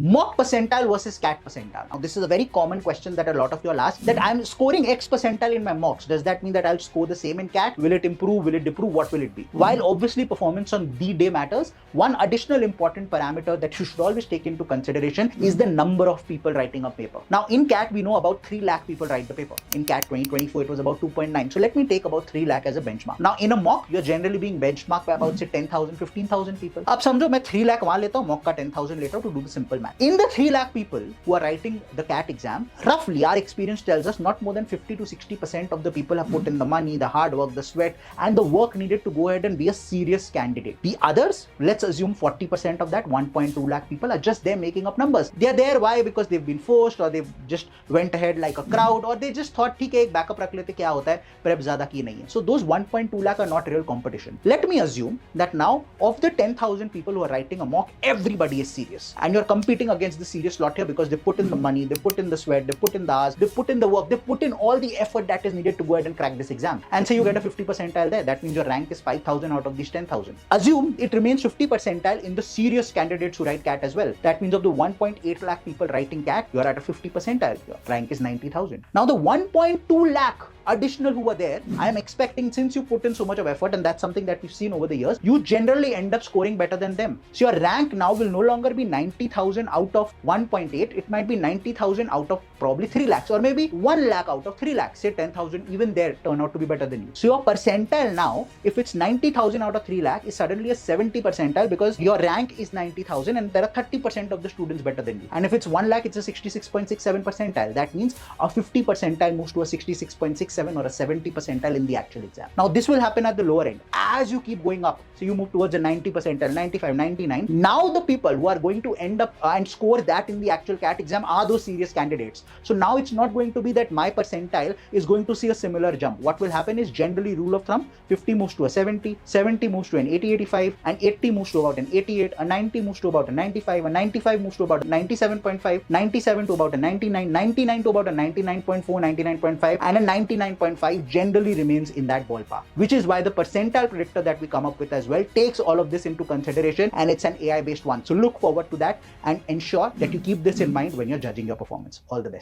Mock percentile versus CAT percentile. Now, this is a very common question that a lot of you all ask, that I'm scoring X percentile in my mocks. Does that mean that I'll score the same in CAT? Will it improve? Will it deprove? What will it be? While obviously performance on the day matters, one additional important parameter that you should always take into consideration is the number of people writing a paper. Now, in CAT, we know about 3 lakh people write the paper. In CAT 2024, it was about 2.9. So let me take about 3 lakh as a benchmark. Now, in a mock, you're generally being benchmarked by about say 10,000, 15,000 people. Ab samjho, main 3 lakh wahan leta hu, mock ka 10,000 later to do the simple math. In the 3 lakh people who are writing the CAT exam, roughly our experience tells us not more than 50 to 60% of the people have put in the money, the hard work, the sweat, and the work needed to go ahead and be a serious candidate. The others, let's assume 40% of that 1.2 lakh people are just there making up numbers. They are there, why? Because they've been forced, or they've just went ahead like a crowd, or they just thought, ठीक है, एक backup रख लेते, क्या होता है, prep ज़्यादा की नहीं है. So those 1.2 lakh are not real competition. Let me assume that now of the 10,000 people who are writing a mock, everybody is serious, and you're competing against the serious lot here because they put in the money, they put in the sweat, they put in the hours, they put in the work, they put in all the effort that is needed to go ahead and crack this exam. And say you get a 50 percentile there, that means your rank is 5,000 out of these 10,000. Assume it remains 50 percentile in the serious candidates who write CAT as well. That means of the 1.8 lakh people writing CAT, you are at a 50 percentile. Your rank is 90,000. Now the 1.2 lakh additional who were there, I am expecting, since you put in so much of effort, and that's something that we've seen over the years, you generally end up scoring better than them. So your rank now will no longer be 90,000 out of 1.8, it might be 90,000 out of probably 3 lakhs, or maybe 1 lakh out of 3 lakhs, say 10,000, even there turn out to be better than you. So your percentile now, if it's 90,000 out of 3 lakh, is suddenly a 70 percentile because your rank is 90,000 and there are 30% of the students better than you. And if it's 1 lakh, it's a 66.67 percentile. That means a 50 percentile moves to a 66.67 or a 70 percentile in the actual exam. Now this will happen at the lower end. As you keep going up, so you move towards a 90 percentile, 95, 99. Now the people who are going to end up and score that in the actual CAT exam are those serious candidates. So now it's not going to be that my percentile is going to see a similar jump. What will happen is, generally rule of thumb, 50 moves to a 70, 70 moves to an 80, 85, and 80 moves to about an 88, a 90 moves to about a 95, a 95 moves to about a 97.5, 97 to about a 99, 99 to about a 99.4, 99.5, and a 99.5 generally remains in that ballpark, which is why the percentile predictor that we come up with as well takes all of this into consideration, and it's an AI based one. So look forward to that and ensure that you keep this in mind when you're judging your performance. All the best.